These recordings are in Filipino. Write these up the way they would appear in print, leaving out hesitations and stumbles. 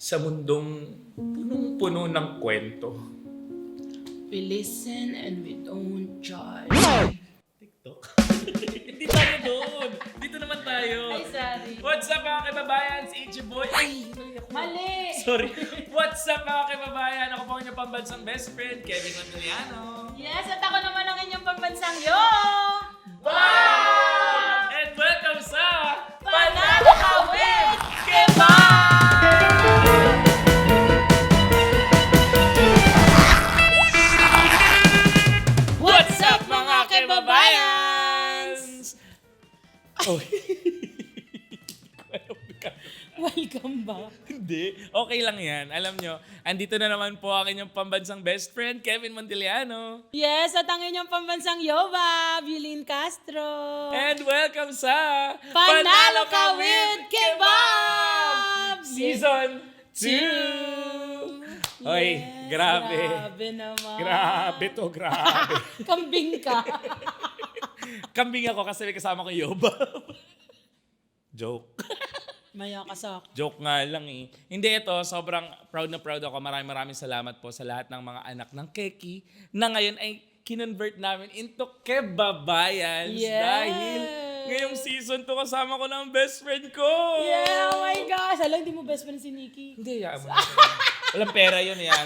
sa mundong punong-puno ng kwento. We listen and we don't judge. TikTok? Hindi tayo doon. Dito naman tayo. Ay, sorry. What's up mga kababayan? Si Ichi Boy. Ay, Mali! sorry. What's up mga kababayan? Ako po ang inyong pambansang best friend, Kevin Montoliano. Yes, at ako naman ang inyong pambansang yo! Wow! And welcome sa Panalo ka with Kebab! What's up mga kebabayans? Oh. Welcome back. Hindi. Okay lang yan. Alam nyo, andito na naman po ang inyong pambansang best friend, Kevin Montoliano. Yes, at ang inyong pambansang Yoba, Yulin Castro. And welcome sa Panalo ka with Kebab! Season 2! Hoy, grabe. Grabe naman. Grabe to, grabe. Kambing ka. Kambing ako kasi may kasama ko Yoba. Joke. Maya ka sa Joke nga lang eh. Hindi ito, sobrang proud na proud ako. Maraming salamat po sa lahat ng mga anak ng Keki na ngayon ay kinonvert namin into kebabayans. Yes. Dahil ngayong season 2 kasama ko ng best friend ko. Yeah, oh my gosh. Alam, hindi mo best friend si Nikki. Hindi, yaan mo na. Walang pera yun yan.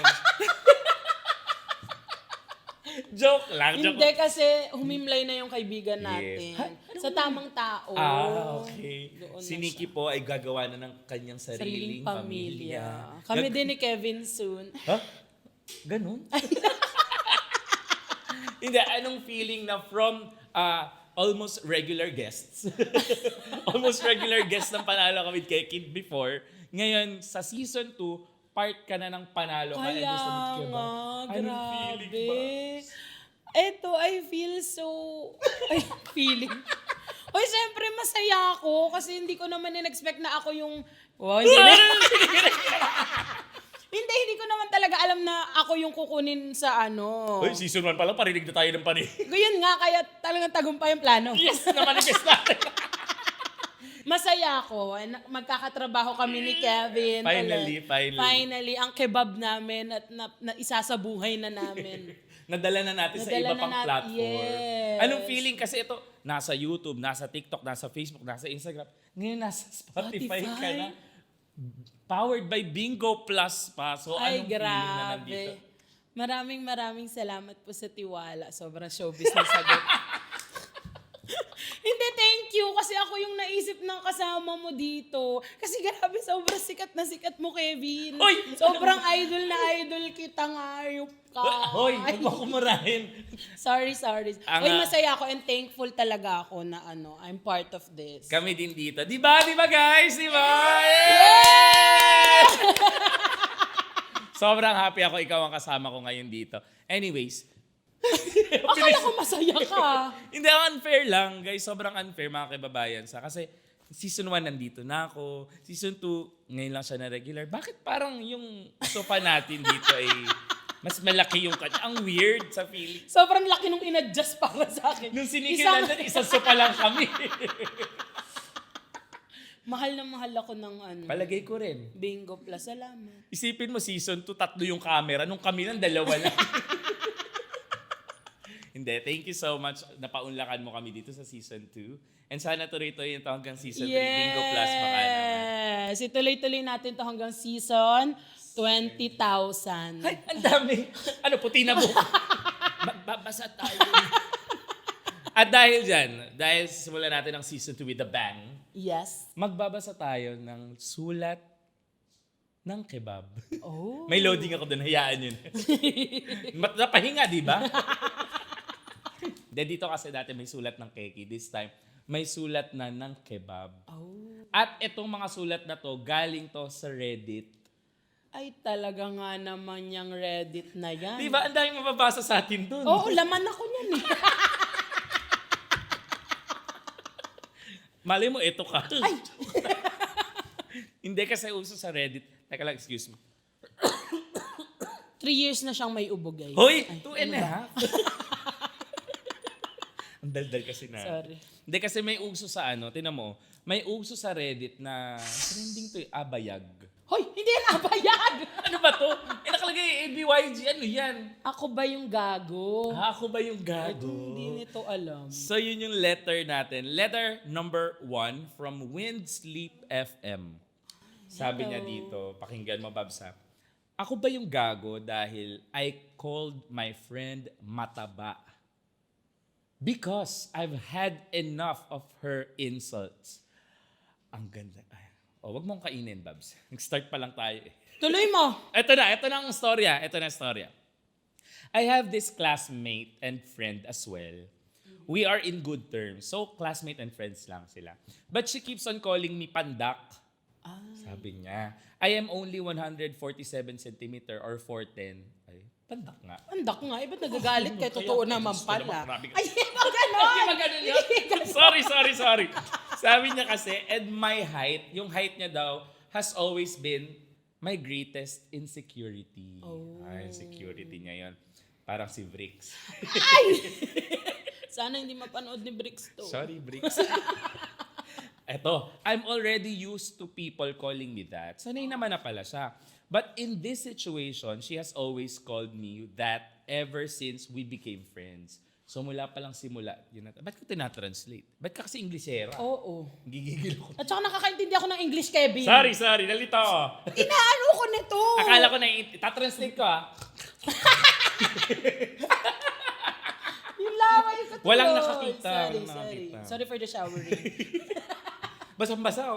Joke lang. Joke. Hindi kasi humimlay na yung kaibigan natin. Yes. Sa tamang tao. Okay. Doon Si na Nikki po ay gagawa na ng kanyang Sariling sariling pamilya. pamilya. Kami din ni Kevin soon. Ha? Ganun? Hindi, anong feeling na from almost regular guests, almost regular guests ng Panalo Ka with Keki before, ngayon sa season 2, part ka na ng Panalo Ka and Kaya Gusto With Keba. nga, Anong feeling grabe. ba? Eto, I feel so... Ay, feeling. Uy, siyempre masaya ako kasi hindi ko naman in-expect na ako yung... Wow, hindi na. Hindi ko naman talaga alam na ako yung kukunin sa ano. Uy, season 1 pa lang, parinig na tayo ng paninig. Yun nga, kaya talagang tagumpay yung plano. Yes, na-manifest natin. Masaya ako. Magkakatrabaho kami ni Kevin. Finally, ang kebab namin at na isasabuhay na namin. Nadala na natin sa Nadala iba na pang natin, platform. yes. Anong feeling? Kasi ito, nasa YouTube, nasa TikTok, nasa Facebook, nasa Instagram. Ngayon, nasa Spotify ka na. Powered by Bingo Plus pa. So, Ay, anong feeling na nandito? grabe. Maraming salamat po sa tiwala. Sobrang showbiz na sagot. Hindi, thank you. Kasi ako yung naisip ng kasama mo dito. Kasi grabe, sobrang sikat na sikat mo, Kevin. Hoy! Sobrang idol na idol kita nga. Ayup ka. Hoy, huwag mo kumarahin. Sorry. Ang, Uy, masaya ako and thankful talaga ako na I'm part of this. Kami din dito. Di ba guys? Di ba? Yeah! Sobrang happy ako ikaw ang kasama ko ngayon dito. Anyways, Akala ko masaya ka. hindi, unfair lang. Guys, sobrang unfair mga kababayan. Kasi season 1 nandito na ako. Season 2, ngayon lang siya na regular. Bakit parang yung sofa natin dito ay mas malaki yung kanya? Ang weird sa feeling. Sobrang laki nung in-adjust para sa akin. Nung sinikil natin, isang sofa lang kami. Mahal na mahal ako ng Palagay ko rin. Bingo Plus. Salamat. Isipin mo, season 2, 3 yung camera. Nung kami lang, 2 lang. Hindi, thank you so much. Napaunlakan mo kami dito sa season 2. And sana tuloy-tuloy ito hanggang season 3. Bingo Plus, baka naman. Yes! Ituloy-tuloy natin to hanggang season 20,000. Ay, ang dami. Ano, puti na buka. Magbabasa tayo. At dahil dyan, dahil simulan natin ang season 2 with a bang, Yes. magbabasa tayo ng sulat ng kebab. Oh. May loading ako doon, hayaan yun. Napahinga, di ba? Dito kasi dati may sulat ng Keki. This time, may sulat na ng kebab. Oh. At itong mga sulat na to, galing to sa Reddit. Ay, talaga nga naman yung Reddit na yan. Di ba? Ang daming mababasa sa atin doon. Oo, laman ako niyan eh. Mali mo, ito ka. Ay! Hindi kasi uso sa Reddit. Teka lang, excuse me. 3 years na siyang may ubo, guys. Hoy! Ay, 2 and a half. Ang daldal kasi na. Sorry. Hindi kasi may uso sa tinan mo, may uso sa Reddit na trending to abayag. Hoy, hindi yan abay. ba to? Nakalagay ABYG, ano yan? Ako ba yung gago? Ako ba yung gago? Hindi nito alam. So yun yung letter natin. Letter number 1 from Wind Sleep FM. Sabi niya dito, pakinggan mo Babsa. Ako ba yung gago dahil I called my friend mataba? Because I've had enough of her insults. Ang ganda. Wag mong kainin, Babs. Nag-start pa lang tayo eh. Tuloy mo. Ito na ang storya. I have this classmate and friend as well. We are in good terms. So, classmate and friends lang sila. But she keeps on calling me pandak. Sabi niya, I am only 147 centimeter or 4'10". Ay, pandak nga. Andak nga. Ba't nagagalit kay totoo naman Diyos ko pala? naman, grabe ka. Ay, hindi mo ganon. Sorry. Sabi niya kasi, and my height, yung height niya daw, has always been my greatest insecurity. Ay, insecurity niya yun. Parang si Bricks. Sana hindi mapanood ni Bricks to. Sorry, Bricks. Eto, I'm already used to people calling me that. Sanay naman na pala siya. But in this situation, she has always called me that ever since we became friends. So mula pa lang simula, yun na. Ba't ko tinatranslate? Ba't ka kasi Inglesera? Oo. Gigigil ako. At saka nakakaintindi ako ng English, Kevin. Sorry, nalito ako. Inaano ko nito. Akala ko na, tatranslate ko Yung laway ko tuloy. Walang nakakita. Sorry. Sorry for the showering. Basang-basa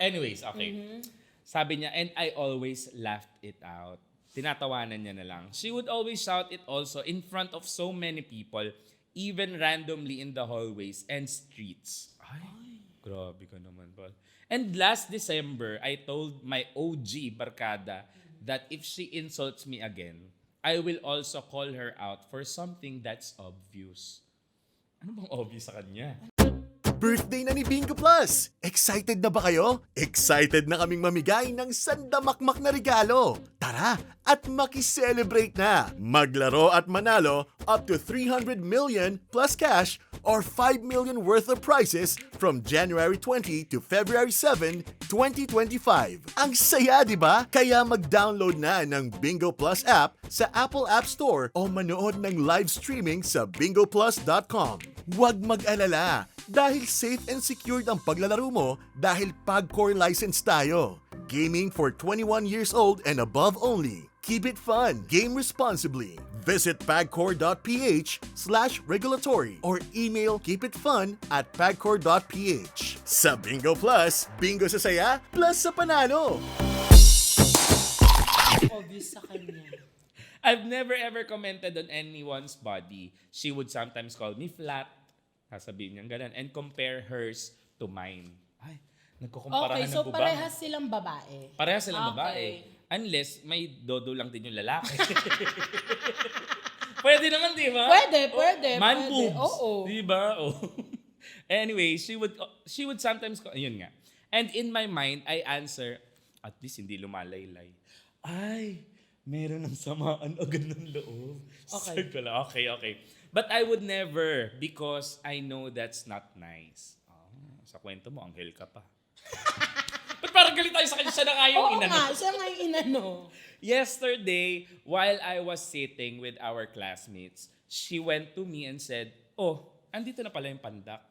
anyways, okay. Sabi niya, and I always laughed it out. Tinatawanan niya na lang. She would always shout it also in front of so many people, even randomly in the hallways and streets. Ay. Grabe ka naman, Paul. And last December, I told my OG barkada that if she insults me again, I will also call her out for something that's obvious. Ano bang obvious sa kanya? Birthday na ni Bingo Plus! Excited na ba kayo? Excited na kaming mamigay ng sandamakmak na regalo! Tara at makiselebrate na! Maglaro at manalo up to 300 million plus cash or 5 million worth of prizes from January 20 to February 7, 2025. Ang saya, di ba? Kaya mag-download na ng Bingo Plus app sa Apple App Store o manood ng live streaming sa bingoplus.com. Huwag mag-alala dahil safe and secured ang paglalaro mo dahil PAGCOR license tayo. Gaming for 21 years old and above only. Keep it fun. Game responsibly. Visit pagcor.ph/regulatory or email keepitfun@pagcor.ph. Sa Bingo Plus, bingo sa saya, plus sa panalo. Obvious sa kanya. I've never ever commented on anyone's body. She would sometimes call me flat. Sasabihin niya ganun. And compare hers to mine. Ay, nagkukumparahan Okay, ng so bubang. parehas silang babae. Parehas silang Okay. babae. Unless may dodo lang din yung lalaki. Pwede naman, di ba? Pwede. Man Pwede. boobs. Oo. Di ba? Oh. Anyway, she would sometimes, yun nga. And in my mind, I answer, at least hindi lumalaylay. Ay, meron ng samaan agad ng loob. Okay. Okay. But I would never because I know that's not nice. Sa kwento mo, anghel ka pa. Ba't parang galit tayo sa kanya? Siya na nga yung Oo inano. nga, siya nga yung inano. Yesterday, while I was sitting with our classmates, she went to me and said, "Oh, andito na pala yung pandak."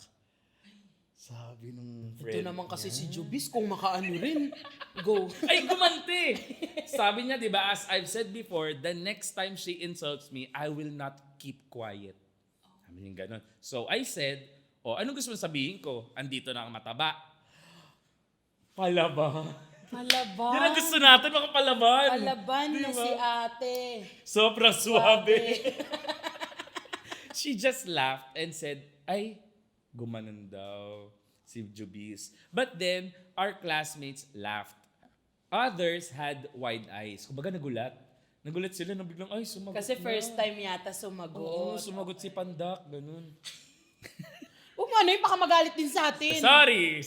Sabi nung friend Ito naman kasi niya. si Jubis kung makaano rin. Go. Ay, gumante! Sabi niya, di ba, as I've said before, the next time she insults me, I will not keep quiet. Sabi niya ganun. So I said, anong gusto mong sabihin ko? Andito na ang mataba. Palaba. Palaban. Yan ang gusto natin, makapalaban. Palaban na Diba? si ate. Sobrang suwabe. She just laughed and said, ay, gumanon daw si Jubis. But then, our classmates laughed. Others had wide eyes. Kumbaga nagulat. Nagulat sila na biglang, ay, sumagot Kasi na. first time yata sumagot. Oo, sumagot si Pandak. Ganun. Ano yun, baka magalit din sa atin. Sorry.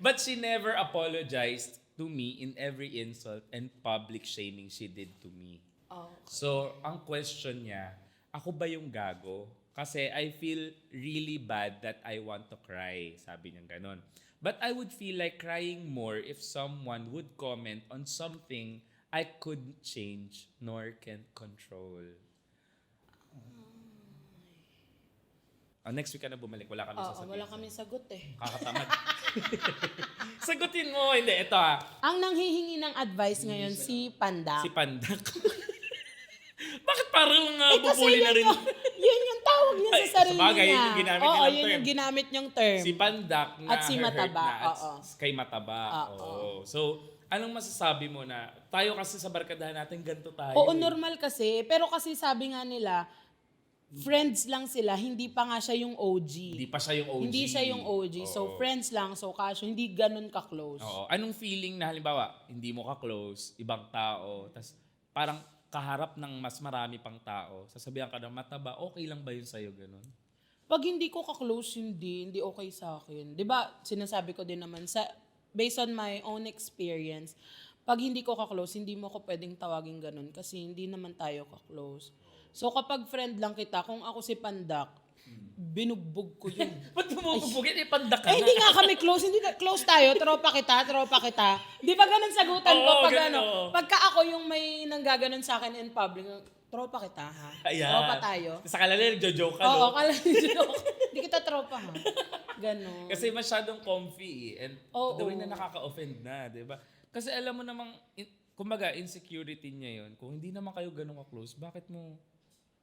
But she never apologized to me in every insult and public shaming she did to me. Oh. So, ang question niya, ako ba yung gago? Kasi I feel really bad that I want to cry. Sabi niya ganun. But I would feel like crying more if someone would comment on something I couldn't change nor can control. Next week ka na bumalik, wala kami Oo, sasabihin. wala kami sagot eh. Kakatamad. Sagutin mo, hindi. Ito Ang nanghihingi ng advice ngayon si Panda. Si Pandak. Bakit parang kasi bubuli na rin? yun yung tawag niya Ay, sa sarili sabagay, niya. yun yung ginamit Oo, nilang yun term. yung ginamit niyang term. Si Pandak na At si Mataba, oo. Kay Mataba. Oo. Oo. So, anong masasabi mo na tayo kasi sa barkadahan natin ganito tayo? Oo, normal kasi. Pero kasi sabi nga nila, friends lang sila, hindi pa nga siya yung OG. Hindi pa siya yung OG. Hindi siya yung OG. So, Oo. friends lang. So, kaso hindi ganun ka-close. Oo. Anong feeling na halimbawa, hindi mo ka-close, ibang tao, tas parang kaharap ng mas marami pang tao, sasabihan ka ng Mataba, okay lang ba yun sa'yo, ganun? Pag hindi ko ka-close, hindi okay sa akin. 'Di ba? Sinasabi ko din naman based on my own experience, pag hindi ko ka-close, hindi mo ko pwedeng tawagin ganun kasi hindi naman tayo ka-close. So kapag friend lang kita, kung ako si Pandak, binugbog ko yun. Ba't mo bubugin? Pandak ka Eh, na. hindi nga kami close. Hindi close tayo. Tropa kita. Di ba ganun sagutan ko? Oo, Pag ganun, oo. pagka ako yung may nanggaganon sa akin in public, tropa kita, ha? Ayan. Tropa tayo. Sa kalala, nagjo-joke ka, Oo, no? kala hindi kita tropa, ha? Ganon. Kasi masyadong comfy and Oo. the way na nakaka-offend na, di ba? Kasi alam mo namang, kumbaga, insecurity niya yun. Kung hindi naman kayo ganun ka-close, bakit mo...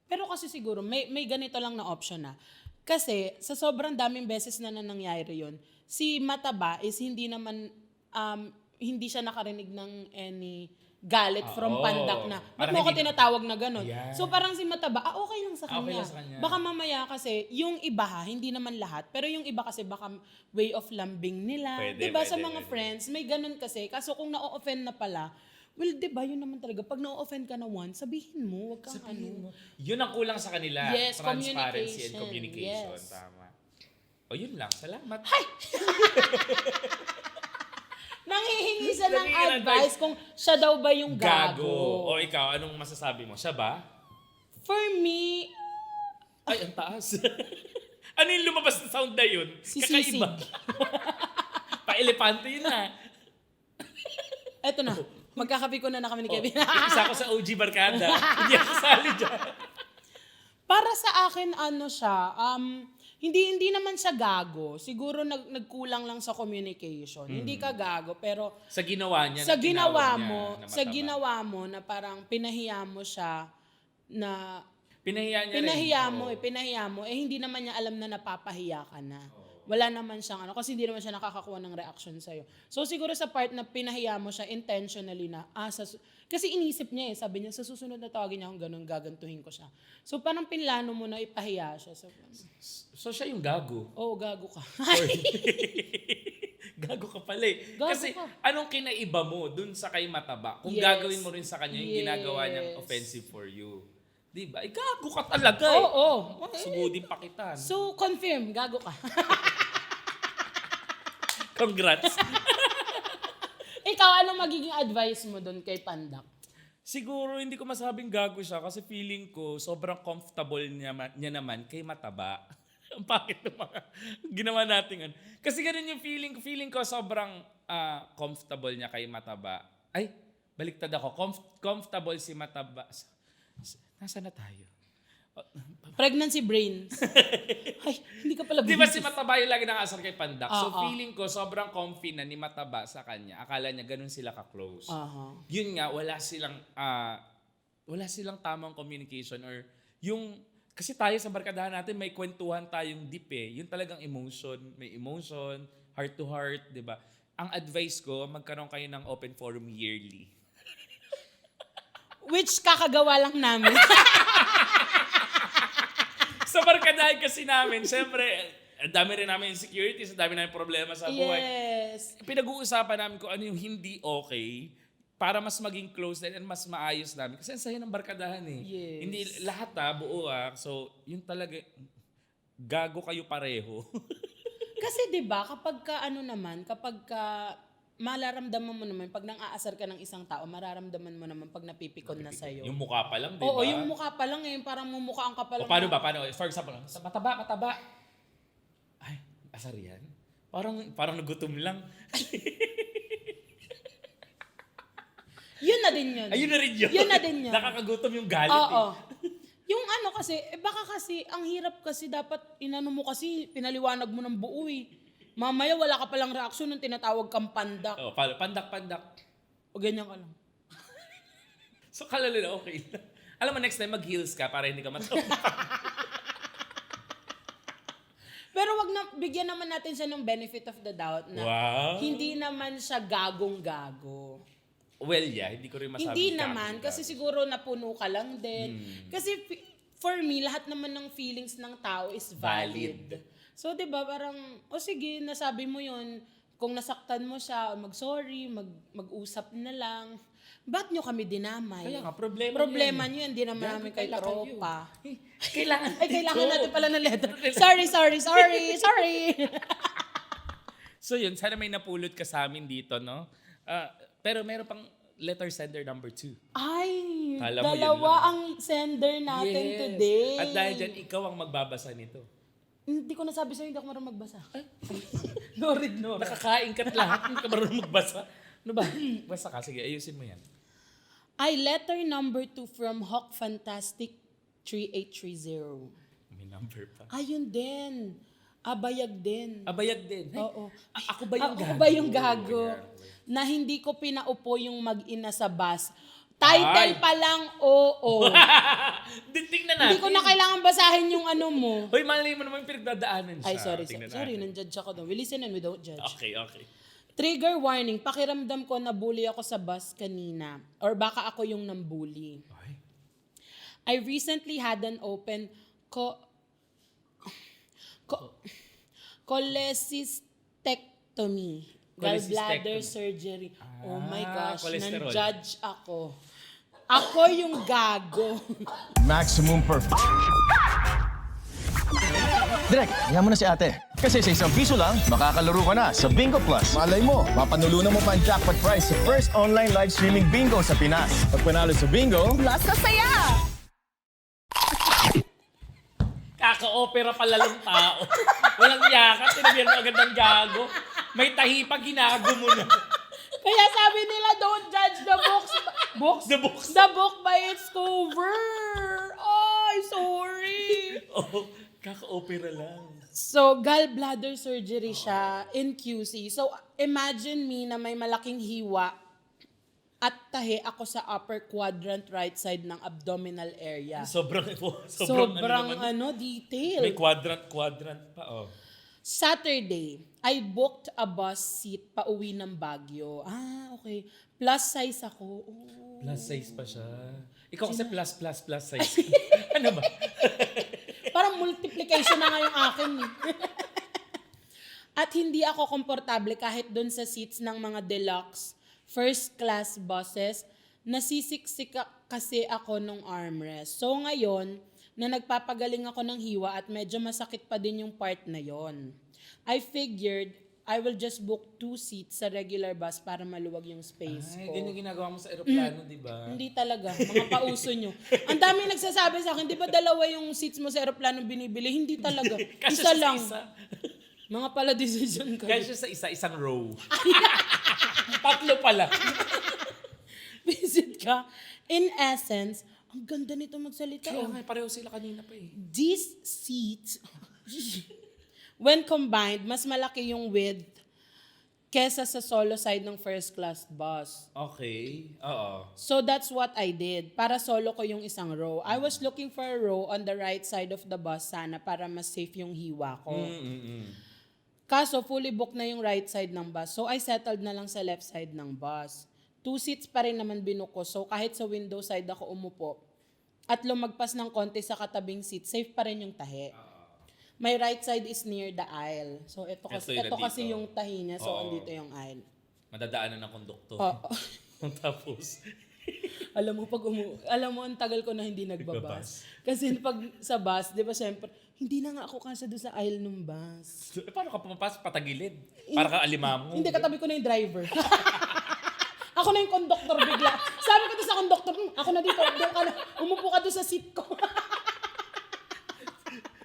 Pero kasi siguro, may ganito lang na option na. Kasi sa sobrang daming beses na nangyayari yun, si Mataba is hindi naman, hindi siya nakarinig ng any galit from Oo. Pandak na, ba't Parang mo ako hindi- tinatawag na gano'n? Ayan. So parang si Mataba, okay lang sa Okay kanya. lang sa kanya. Baka mamaya kasi, yung iba hindi naman lahat, pero yung iba kasi baka way of lambing nila. Pwede, diba sa pwede, mga pwede. friends, may ganun kasi. Kaso kung na-offend na pala, well, diba yun naman talaga. Pag na-offend ka na once, sabihin mo, wag kang Yun ang kulang sa kanila. Yes, Transparency and communication. communication. Yes. Tama. O yun lang. Salamat. Nanghihingi siya ng Nanghihingi ng advice kung siya daw ba yung Gago. gago. O ikaw, anong masasabi mo? Siya ba? For me, Ay, ang taas. Ano yung lumabas na sound na yun? Sisig. Kakaiba. Pa-elepante yun na. eto na. Magkakapi ko na kami ni Kevin. Isa ko sa OG Barkada. Hindi ako sali dyan. Para sa akin, siya, hindi naman siya gago. Siguro nagkulang lang sa communication. Hindi ka gago, pero Sa ginawa niya. sa na ginawa tinawag mo, niya na sa mataba. ginawa mo na parang pinahiya mo siya na Pinahiya niya rin. pinahiya mo, hindi naman niya alam na napapahiya ka na. Wala naman siyang kasi hindi naman siya nakakakuha ng reaction sa'yo. So siguro sa part na pinahiya mo siya intentionally na, kasi inisip niya sabi niya, sa susunod na tawagin niya akong ganun, gagantuhin ko siya. So parang pinlano mo na ipahiya siya. So siya yung gago. Oo, gago ka. Gago ka pala eh. Gago Kasi ka. anong kinaiba mo dun sa kay Mataba? Kung Yes. gagawin mo rin sa kanya yung ginagawa niyang Yes. offensive for you. Diba? Gago ka talaga eh. Oo. Sugudin pa kita. So confirm, gago ka. Congrats. Ikaw, ano magiging advice mo doon kay Pandak? Siguro hindi ko masabing gago siya kasi feeling ko sobrang comfortable niya naman kay Mataba. Ang pakit ng mga ginawa natin. Kasi ganun yung feeling ko sobrang comfortable niya kay Mataba. Ay, baliktad ako. Comfortable si Mataba. Nasaan na tayo? Pregnancy brains. Ay, hindi ka pala Di ba buntis. si Mataba yung lagi nakaasar kay Pandak? So Oo. feeling ko sobrang comfy na ni Mataba sa kanya. Akala niya ganun sila ka-close. Aha. Yun nga, wala silang tamang communication or yung, kasi tayo sa barkadahan natin may kwentuhan tayong deep eh. Yun talagang emotion, may emotion, heart to heart, di ba? Ang advice ko, magkaroon kayo ng open forum yearly. Which kakagawa lang namin. Sa barkadahan kasi namin, syempre, ang dami rin namin insecurities, ang dami namin problema sa buhay. Yes. Pinag-uusapan namin kung ano yung hindi okay para mas maging close din and mas maayos namin. Kasi ang saya ng barkadahan eh. Yes. Hindi lahat buo So, yun talaga, gago kayo pareho. Kasi 'di ba kapag malaramdaman mo naman pag nang-aasar ka ng isang tao, mararamdaman mo naman pag napipikon na sa'yo. Yung mukha pa lang, di ba? Oo, yung mukha pa lang parang mumukhaan ka pa lang. O paano ba? Paano? For example, sa mataba. Ay, asar yan? Parang nagutom lang. Yun na din yun. Ayun na rin yun. Yun na din yun. Nakakagutom yung galit Oo. Yung ano kasi, baka kasi, ang hirap kasi dapat, inano mo kasi, pinaliwanag mo ng buo eh. Mamaya wala ka palang reaksyon nung tinatawag kang pandak. Oh, pandak. O ganyan ka lang. So kalala na okay lang. Alam mo, next time mag-heels ka para hindi ka matawa. Pero wag na, bigyan naman natin siya ng benefit of the doubt na Wow. hindi naman siya gagong-gago. Well, yeah. Hindi ko rin masabi. Hindi naman, kasi siguro napuno ka lang din. Kasi for me, lahat naman ng feelings ng tao is valid. So, di ba, parang, sige, nasabi mo yun. Kung nasaktan mo siya, mag-sorry, mag-usap na lang. Ba't nyo kami dinamay? Kaya nga, problema nyo yan, hindi naman namin kayo tropa. Kailangan Kailangan natin pala ng letter. Sorry. So yun, sana may napulot ka sa amin dito, no? Pero meron pang letter sender number 2. Ay, Kala mo yun dalawa lang. ang sender natin today. At dahil dyan, ikaw ang magbabasa nito. Hindi ko nasabi sa'yo, hindi ako marunong magbasa. No read. Nakakain ka't lahat, hindi ka marunong magbasa. Ano ba? Basta ka, sige, ayusin mo yan. Ay, letter number 2 from Hawk Fantastic 3830. May number pa. Ayun din. Abayag din. Abayag din. Hey, Oo. Ako ba yung Ako gago? ba yung gago? Na hindi ko pinaupo yung mag-ina sa bus. Title Ay. pa lang, oo. Tingnan natin. Hindi ko na kailangan basahin yung ano mo. Hoy, malay mo naman pinagdadaanan siya. Ay, sorry. Tingnan Sorry, natin. nang-judge ako doon. We listen and we don't judge. Okay. Trigger warning, pakiramdam ko na bully ako sa bus kanina. Or baka ako yung nambully. Ay. I recently had an open cholecystectomy. Gallbladder surgery. Oh my gosh, cholesterol. nan-judge ako. Ako yung gago. Maximum perfect. Direk, yan mo na si ate. Kasi sa ₱1 lang, makakalaro ka na sa Bingo Plus. Malay mo, mapanulunan mo pa ang jackpot prize sa first online live streaming bingo sa Pinas. Pag panalo sa bingo, Plus sa saya! Kaka-opera pala lang tao. Walang yaka, tinagyan mo agad ng gago. May tahi pa, ginago mo na. Kaya sabi nila, don't judge the books. The book by its cover. Ay, sorry. Oh, kaka-opera lang. So, gallbladder surgery siya in QC. So, imagine me na may malaking hiwa at tahi ako sa upper quadrant right side ng abdominal area. Sobrang detail. May quadrant pa, oh. Saturday, I booked a bus seat pauwi ng Baguio. Okay. Plus size ako. Oh. Plus size pa siya. Ikaw kasi plus size. Ano ba? Parang multiplication na nga yung akin eh. At hindi ako komportable kahit doon sa seats ng mga deluxe first class buses. Nasisiksik kasi ako nung armrest. So ngayon, na nagpapagaling ako ng hiwa at medyo masakit pa din yung part na yon. I figured I will just book 2 seats sa regular bus para maluwag yung space Ay, ko. ganyan ginagawa mo sa aeroplano, di ba? Hindi talaga. Mga pauso nyo. Ang dami nagsasabi sa akin, di ba dalawa yung seats mo sa aeroplano binibili? Hindi talaga. Kasya Isa siya sa lang. isa. Mga pala decision kayo. Kaya siya sa isang row. Tatlo pala. Visit ka. In essence, ang ganda nito magsalita. Kaya nga, pareho sila kanina pa eh. These seats, when combined, mas malaki yung width kesa sa solo side ng first class bus. Okay, oo. So that's what I did. Para solo ko yung isang row. I was looking for a row on the right side of the bus sana para mas safe yung hiwa ko. Kaso fully booked na yung right side ng bus. So I settled na lang sa left side ng bus. 2 seats pa rin naman binuko. So kahit sa window side ako umupo at lumagpas ng konti sa katabing seat, safe pa rin yung tahi. My right side is near the aisle. So ito kasi yung tahi niya. So andito yung aisle. Madadaanan ng konduktor. Oo. Tapos, Alam mo, ang tagal ko na hindi nagbabas. Kasi pag sa bus, di ba syempre, hindi na nga ako kasya doon sa aisle ng bus. paano ka pumapasok? Patagilid? Para ka alimango? Hindi, katabi ko na yung driver. Ako na yung conductor bigla. Sabi ko doon sa conductor, ako na dito, doon ka na, umupo ka doon sa seat ko.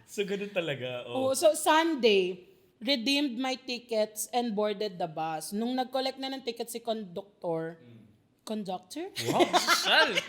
So, ganun talaga. Oh, so Sunday, redeemed my tickets and boarded the bus. Nung nag-collect na ng ticket si conductor, Wow, social.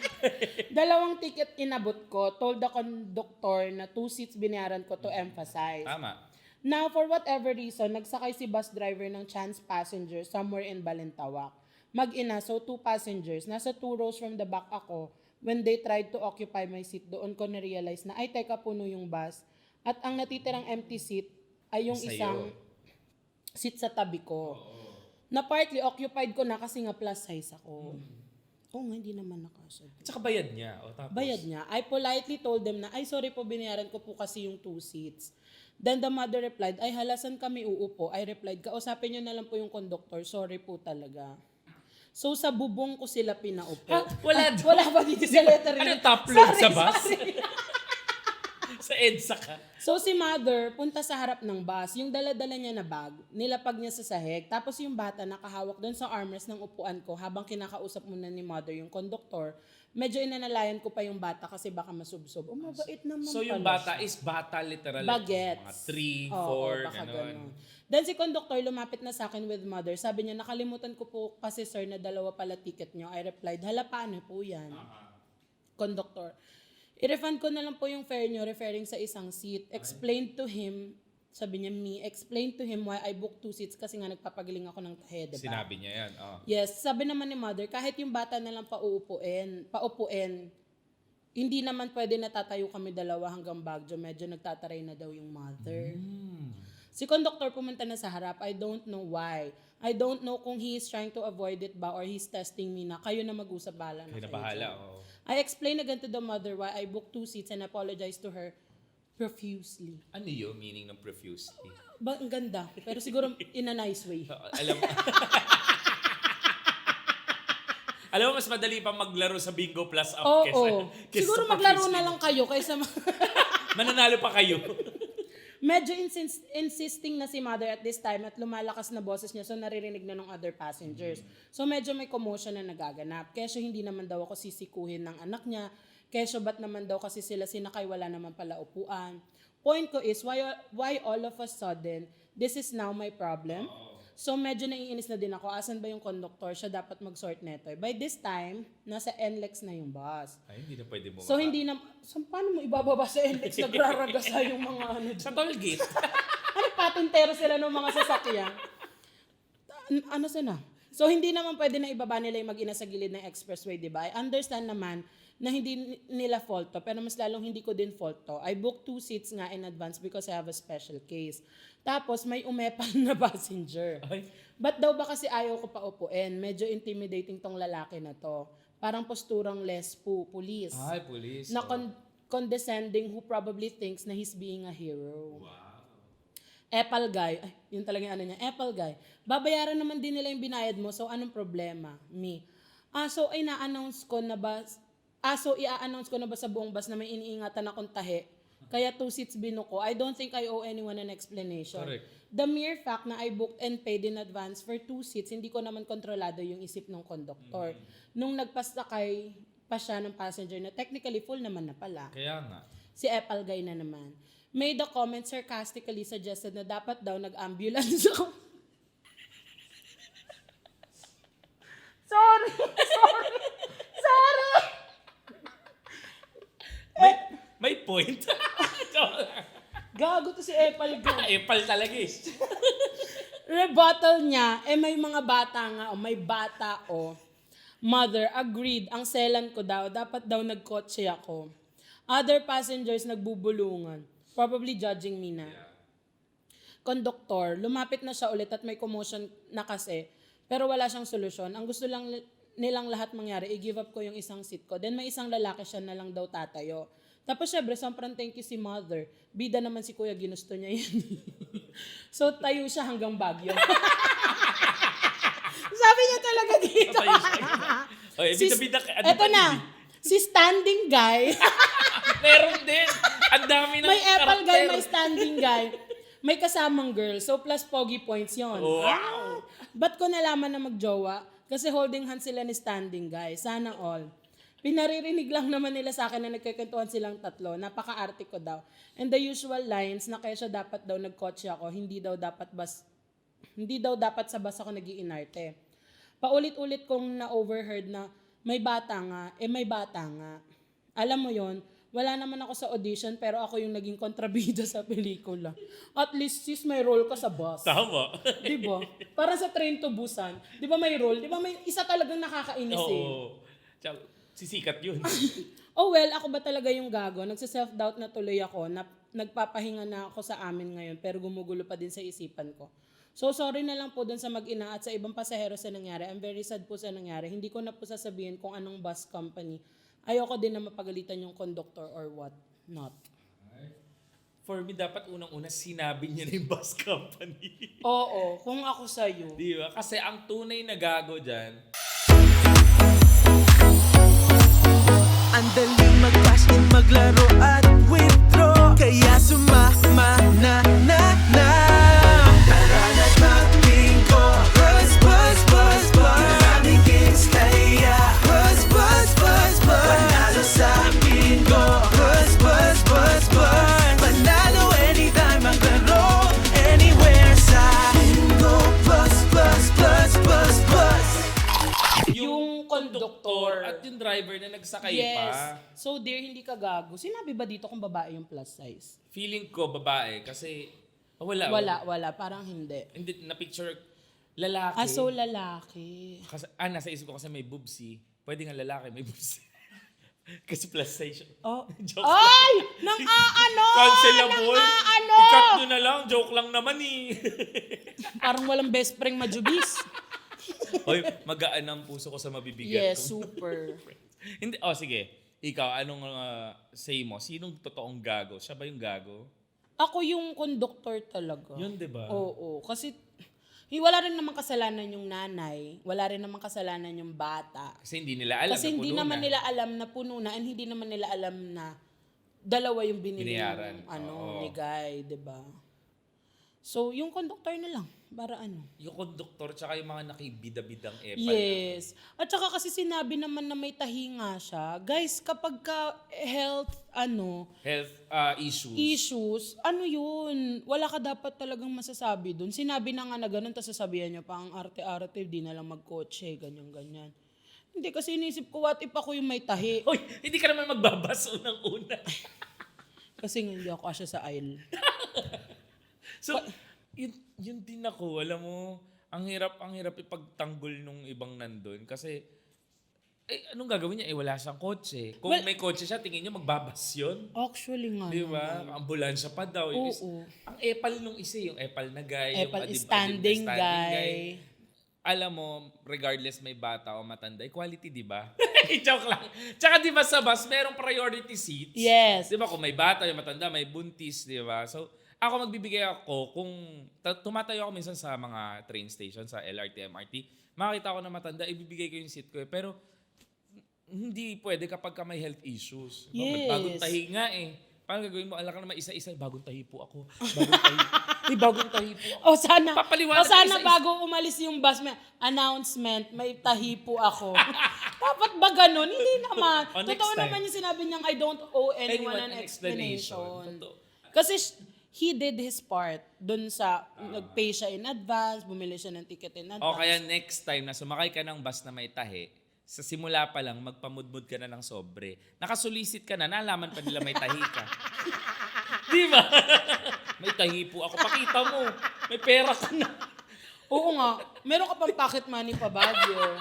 2 ticket inabot ko, told the conductor na 2 seats binayaran ko to emphasize. Tama. Now, for whatever reason, nagsakay si bus driver ng chance passenger somewhere in Balintawak. Mag-ina, so 2 passengers. Nasa 2 rows from the back ako. When they tried to occupy my seat, doon ko na-realize na, ay, teka, puno yung bus. At ang natitirang empty seat ay yung Sa'yo. isang seat sa tabi ko. Na partly occupied ko na kasi nga plus size ako. Oo nga, hindi naman nakasya. Tsaka bayad niya. O, tapos, Bayad niya. I politely told them na, ay sorry po, binayaran ko po kasi yung 2 seats. Then the mother replied, ay halasan kami uupo. I replied, kausapin niyo na lang po yung conductor. Sorry po talaga. So sa bubong ko sila pinaupo. Ha? Wala doon? Wala pa dito sa lettering. Ano top load Sorry, sa bus? sorry. Sa EDSA ka. So si mother, punta sa harap ng bus. Yung dala-dala niya na bag, nilapag niya sa sahig. Tapos yung bata nakahawak doon sa armrest ng upuan ko habang kinakausap muna ni mother yung conductor. Medyo inanalayan ko pa yung bata kasi baka masubsob. Oh, mabait naman So yung pala bata siya. is bata literal. Bagets. Mga 3, Oo, 4, baka gano'n. ganun. Then si conductor lumapit na sa akin with mother. Sabi niya, nakalimutan ko po kasi sir na 2 pala ticket niyo. I replied, hala paano po yan? Conductor, i-refund ko na lang po yung fare niyo referring sa isang seat. Explain to him, sabi niya, explain to him why I booked 2 seats kasi nga nagpapagaling ako ng tahe, diba? Sinabi niya yan. Oh. Yes, sabi naman ni mother, kahit yung bata na lang paupuin, hindi naman pwede natatayo kami 2 hanggang Baguio. Medyo nagtataray na daw yung mother. Si conductor pumunta na sa harap. I don't know why. I don't know kung he is trying to avoid it ba or he's testing me na kayo na mag-usap bala na Kaya na kayo bahala. dyan. Oh. I explained again to the mother why I booked 2 seats and apologized to her profusely. Ano yun? Meaning ng profusely? Ang ganda. Pero siguro in a nice way. Alam mo. Alam mo, mas madali pa maglaro sa Bingo Plus app Oo. kesa Siguro sa maglaro profusely. na lang kayo kaysa Mananalo pa kayo. medyo insisting na si mother at this time at lumalakas na boses niya so naririnig na ng other passengers. So medyo may commotion na nagaganap. Kesyo hindi naman daw ako sisikuhin ng anak niya. Kesyo ba't naman daw kasi sila sinakay wala naman pala upuan. Point ko is why all of a sudden this is now my problem? So medyo naiinis na din ako. Asan ba yung conductor? Siya dapat mag-sort neto. By this time, nasa NLEX na yung bus. Ay, hindi na pwede bumaba. So hindi na, so paano mo ibababa sa NLEX? Nagraragasa yung mga ano dyan. Sa toll gate. Ano, patintero sila ng mga sasakyan? Ano sana? So, hindi naman pwede na ibaba nila yung mag-ina sa gilid ng expressway, di ba? I understand naman na hindi nila fault to, pero mas lalong hindi ko din fault to. I booked 2 seats nga in advance because I have a special case. Tapos, may umepal na passenger. Ay. Ba't daw ba kasi ayaw ko pa upuin? Medyo intimidating tong lalaki na to. Parang posturang less police. Ay, police. Na condescending who probably thinks na he's being a hero. Apple guy, ay, yun talaga yung ano niya, Apple guy. Babayaran naman din nila yung binayad mo, so anong problema? Me. So i-announce ko na ba sa buong bus na may iniingatan akong tahe? Kaya 2 seats binuko. I don't think I owe anyone an explanation. Correct. The mere fact na I booked and paid in advance for 2 seats, hindi ko naman kontrolado yung isip ng conductor. Nung nagpasakay pa siya ng passenger na technically full naman na pala. Kaya nga. Si Apple guy na naman. Made the comment sarcastically suggested na dapat daw nag-ambulance ako. Sorry! May point. Gago to si Apple guy. Epal talaga eh. Rebuttal niya, may mga bata nga, may bata Mother, agreed, ang selan ko daw, dapat daw nagkotse ako. Other passengers nagbubulungan. Probably judging me na. Conductor, lumapit na siya ulit at may commotion na kasi, pero wala siyang solusyon. Ang gusto lang nilang lahat mangyari, i-give up ko yung isang seat ko. Then may isang lalaki siya na lang daw tatayo. Tapos syempre, sobrang thank you si mother. Bida naman si kuya, ginusto niya yan. So tayo siya hanggang Baguio. Sabi niya talaga dito. Okay, bida-bida. Eto na, si standing guy. Meron din. Ang dami ng May Apple guy, karakter. may standing guy. May kasamang girl. So plus pogi points yon. Wow! Ba't ko nalaman na magjowa? Kasi holding hands sila ni standing guy. Sana all. Pinaririnig lang naman nila sa akin na nagkikwentuhan silang tatlo. Napaka-arte ko daw. And the usual lines na kesyo dapat daw nagkotse ako, hindi daw dapat sa bus ako nag-iinarte. Paulit-ulit kong na-overheard na may bata nga. Alam mo yon, wala naman ako sa audition pero ako yung naging kontrabida sa pelikula. At least sis, may role ka sa bus. Tama. Diba? Para sa Train to Busan, di ba may role? Di ba may isa talagang nakakainis eh. Oo. Tsaka, sisikat yun. Oh well, ako ba talaga yung gago? Nagsa-self-doubt na tuloy ako. Nagpapahinga na ako sa amin ngayon pero gumugulo pa din sa isipan ko. So sorry na lang po dun sa mag-ina at sa ibang pasahero sa nangyari. I'm very sad po sa nangyari. Hindi ko na po sasabihin kung anong bus company. Ayoko din na mapagalitan yung conductor or what not. For me, dapat unang-una sinabi niya na yung bus company. Oo, kung ako sa'yo. Di ba? Kasi ang tunay na gago dyan, Ang daling mag-cash in, maglaro at withdraw. Kaya sumama na. Tara na't mag-bingo. Buzz. Maraming games kaya buzz. Panalo sa bingo. Buzz. Panalo anytime, maglaro anywhere sa bingo. Buzz. Yung conductor. at yung driver na nagsakay Yes. pa. So dear, hindi ka gago. Sinabi ba dito kung babae yung plus size? Feeling ko babae kasi wala. Wala. Parang hindi. Hindi, na-picture lalaki. Ah, so lalaki. Kasi, nasa isip ko kasi may boobsy. Pwede nga lalaki, may boobsy. Kasi plus size siya. Oh. Joke. Ay! Nang aano! Cancelable. Nang aano! I-cut nyo na lang. Joke lang naman eh. Parang walang best friend majubis. Hoy, magaan ang puso ko sa mabibigat Yes, ko. super. Hindi, sige. Ikaw, anong say mo? Sinong totoong gago? Siya ba yung gago? Ako yung conductor talaga. Yun, di ba? Oo. Kasi wala rin naman kasalanan yung nanay. Wala rin naman kasalanan yung bata. Kasi hindi nila alam Kasi na hindi puno naman na. nila alam na puno na and hindi naman nila alam na dalawa yung binili Binayaran. ni Guy, 'di ba? So, yung conductor na lang para Yung conductor tsaka yung mga nakibida-bidang epal. Yes. At saka kasi sinabi naman na may tahinga siya. Guys, kapag ka health Health issues. issues, yun? Wala ka dapat talagang masasabi dun. Sinabi na nga na ganun, tapos sasabihan niya pa, ang arte-arte, di na lang magkotse, ganyan-ganyan. Hindi, kasi inisip ko, what if ako yung may tahi? Hoy, hindi ka naman magbabas unang-una. Kasi nga hindi ako asya sa aisle. So, yun din ako. Alam mo, ang hirap ipagtanggol nung ibang nandun. Kasi, anong gagawin niya? Wala siyang kotse. Kung may kotse siya, tingin niyo magbabas yun. Actually nga. Di ba? Ambulansya pa daw. Oo. Ang epal nung isa, yung epal na guy. Epal yung is standing guy. Alam mo, regardless may bata o matanda, quality, di ba? Joke lang. Tsaka di ba sa bus, merong priority seats? Yes. Di ba kung may bata, yung matanda, may buntis, di ba? So, ako magbibigay ako kung tumatayo ako minsan sa mga train station, sa LRT, MRT, makita ko na matanda, ibibigay ko yung seat ko. Pero, hindi pwede kapag ka may health issues. Yes. Bagong tahi nga eh. Paano gagawin mo? Alam ka naman isa-isa, bagong tahi po ako. Bagong tahi po ako. O sana Papaliwanag sana isa-isa. bago umalis yung bus, may announcement, may tahi po ako. Dapat ba ganun? Hindi naman. O, next Totoo time. naman yung sinabi niyang I don't owe anyone an explanation. Kasi he did his part dun sa nag-pay siya in advance, bumili siya ng ticket in advance. O kaya next time na sumakay ka ng bus na may tahi, sa simula pa lang, magpamudmud ka na ng sobre. Nakasulisit ka na, nalaman pa nila may tahi ka. Di ba? May tahi po ako. Pakita mo. May pera ka na. Oo nga. Meron ka pang pocket money pa, Baguio.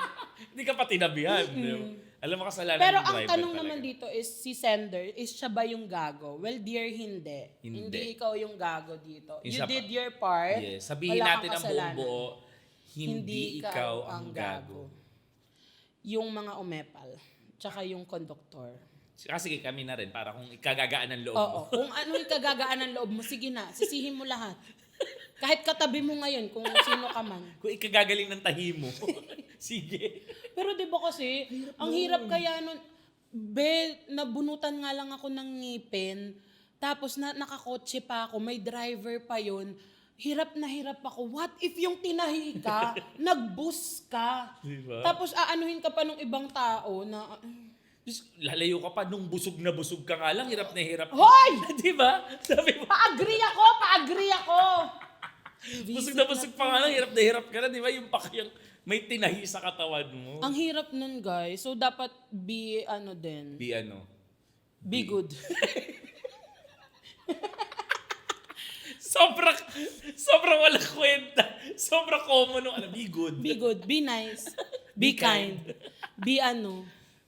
Hindi ka pa tinabihan. Di ba? Alam mo kasalanan Pero ng ang driver tanong talaga. naman dito is, si sender, is siya ba yung gago? Well, dear, hindi. Hindi ikaw yung gago dito. You Isa pa. did your part. Yes. Sabihin Wala natin kang ang buong kasalanan. buo, hindi ikaw ang gago. Yung mga umepal. Tsaka yung conductor. Kasi kami na rin, para kung ikagagaan ng loob Oo. mo. Kung ano yung kagagaan ng loob mo, sige na. Sisihin mo lahat. Kahit katabi mo ngayon, kung sino ka man. Kung ikagagaling ng tahi mo. Sige. Pero di ba kasi, ang hirap kaya nun, nabunutan nga lang ako ng ngipin, tapos nakakotse pa ako, may driver pa yon. Hirap na hirap ako. What if yung tinahi ka, nag-boost ka, Diba? tapos aanuhin ka pa ng ibang tao na, Lalayo ka pa, nung busog na busog ka nga lang, hirap na hirap. Hoy! Di ba? Sabi mo, Pa-agree ako! busog na busog pa nga lang, hirap na hirap ka na, di ba? Yung pakayang may tinahi sa katawan mo. Ang hirap nun, guys. So, dapat be Be good. sobrang walang kwenta. Sobrang common nung be good. Be good. Be nice. Be kind. Be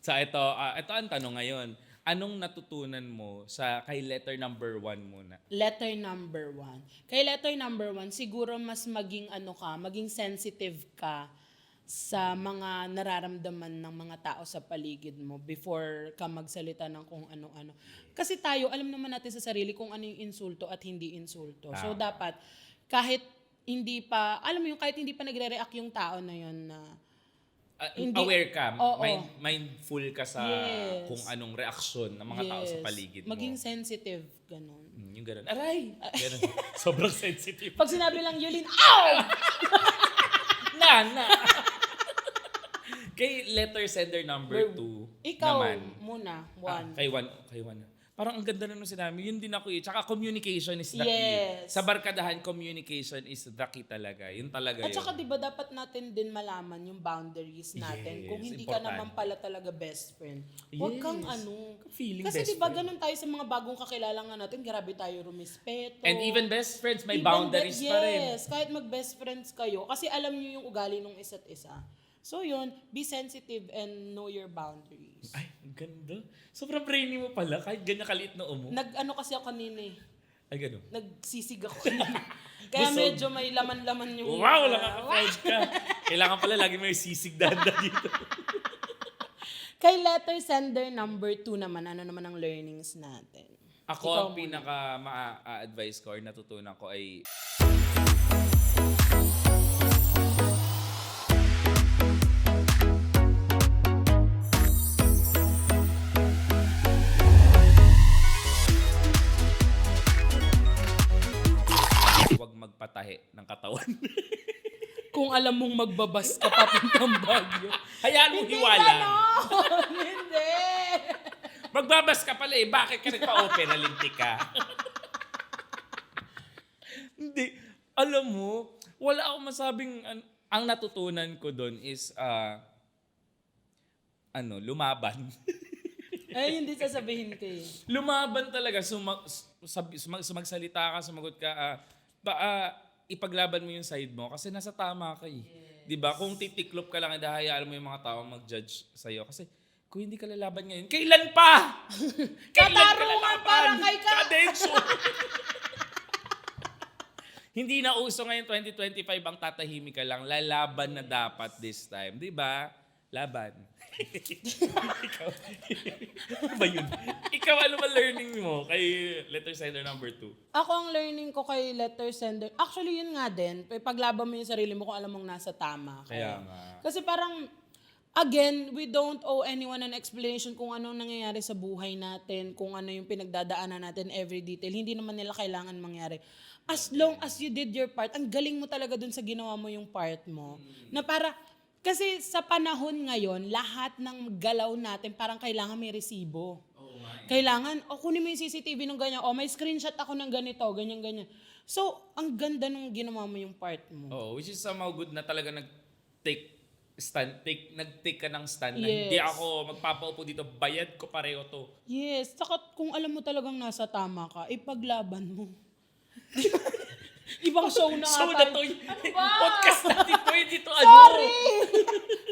So ito ang tanong ngayon. Anong natutunan mo kay letter number 1 muna? Letter number 1. Kay letter number 1, siguro mas maging maging sensitive ka sa mga nararamdaman ng mga tao sa paligid mo before ka magsalita ng kung ano-ano. Kasi tayo, alam naman natin sa sarili kung ano yung insulto at hindi insulto. So dapat, kahit hindi pa nagre-react yung tao na yun na Aware ka, Oo. mindful ka sa Yes. kung anong reaksyon ng mga tao sa paligid mo. maging sensitive, ganun. Yung ganun. Aray! Ganun. Sobrang sensitive. Pag sinabi lang Yulin, ow! na! Kay letter sender number 2 Ikaw naman. muna, Kay one. Parang ang ganda na nung sinabi. Yun din ako eh. Tsaka communication is the key. Yes. Sa barkadahan, communication is the key talaga. Yun talaga At yun. saka diba dapat natin din malaman yung boundaries natin. Yes, Kung hindi ka important. naman pala talaga best friend. Huwag kang Yes. Feeling Kasi best diba friend. ganun tayo sa mga bagong kakilala nga natin, grabe tayo rumispeto. And even best friends, may Even boundaries pa rin. Yes, kahit mag-best friends kayo. Kasi alam niyo yung ugali ng isa't isa. So yun, be sensitive and know your boundaries. Ay, ang ganda. Sobrang brainy mo pala. Kahit ganyan kaliit na umo. Kasi ako kanina eh. Ay, gano'n. Nagsisig ako kanina. Kaya Busog. medyo may laman-laman yung... Wow, nakaka-proud ka. Kailangan pala lagi may sisig danda dito. Kay letter sender number 2 naman, ano naman ang learnings natin? Ako, Ikaw ang muna. pinaka ma-advise ko or natutunan ko ay huwag magpatahi ng katawan. Kung alam mong magbabas ka papuntang Baguio. Hayaan mo hiwalang. Hindi! Magbabas ka pala eh. Bakit ka nagpa-opera? Lintik ka. Hindi. Alam mo, wala akong masabing... ang natutunan ko doon is... lumaban. Ay, hindi sasabihin ko eh. Lumaban talaga. Magsalita ka, sumagot ka. Ipaglaban mo yung side mo kasi nasa tama ka eh. Yes. Diba? Kung titiklop ka lang, hayaan mo yung mga tao mag-judge sa'yo. Kasi kung hindi ka lalaban ngayon, kailan pa? Katarungan parang kay ka. Kadenso. Hindi na uso ngayon 2025 ang tatahimik ka lang. Lalaban na dapat this time. Diba? Laban. Ikaw. Ano ba yun? Ikaw, ano ba learning mo kay letter sender number 2? Ako ang learning ko kay letter sender, actually yun nga din, paglaban mo yung sarili mo kung alam mong nasa tama ka. Kaya nga. Kasi parang, again, we don't owe anyone an explanation kung ano nangyayari sa buhay natin, kung ano yung pinagdadaanan natin, every detail. Hindi naman nila kailangan mangyari. As long as you did your part, ang galing mo talaga dun sa ginawa mo yung part mo. Na para, kasi sa panahon ngayon, lahat ng galaw natin parang kailangan may resibo. Kailangan, kunin mo yung CCTV ng ganyan, may screenshot ako ng ganito, ganyan-ganyan. So, ang ganda nung ginawa mo yung part mo. Oo, which is somehow good na talaga nag-take ka ng stand na Yes. hindi ako magpapaupo dito, bayad ko pareho to. Yes, saka kung alam mo talagang nasa tama ka, ipaglaban mo. Ibang show na So ata. na to, Ano ba? podcast natin to, dito Sorry!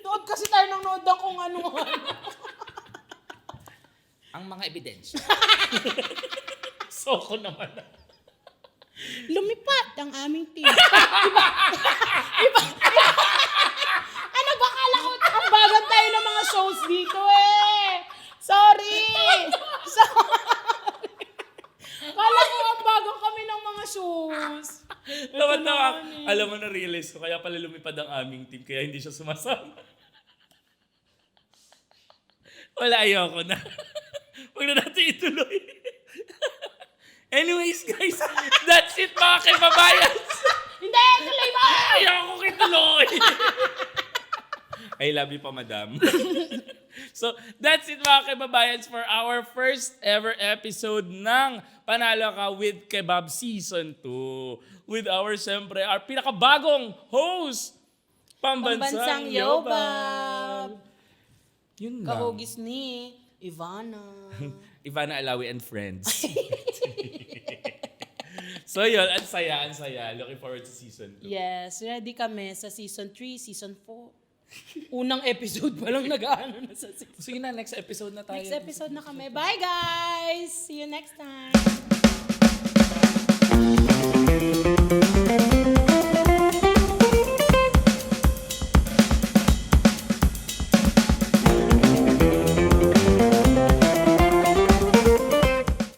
Nood kasi tayo ng nood ng kung ano-ano. Ang mga ebidensya. So ko naman. Lumipat ang aming team. Ano ba kala ko? Tambagan tayo ng mga shows dito eh. Sorry! Kala ko ambagan kami ng mga shows. Tawa-tawa. Alam mo, na-realize ko, kaya pala lumipad ang aming team, kaya hindi siya sumasama. Wala, ayoko na. Huwag na natin ituloy. Anyways, guys, that's it mga kaibabayan. Hindi! Tuloy mo! Ayoko kituloy. I love you pa, madam. So, that's it mga kababayans for our first ever episode ng Panalo Ka with Kebab Season 2. With our, siyempre, our pinakabagong host, Pambansang Yobab. Yun lang. Kahugis ni Ivana. Ivana Alawi and Friends. So yun, ang saya. Looking forward to season 2. Yes, ready kami sa season 3, season 4. Unang episode pa lang nag-ano na sa season. Sige na, next episode na tayo. Next episode na kami. Bye guys! See you next time!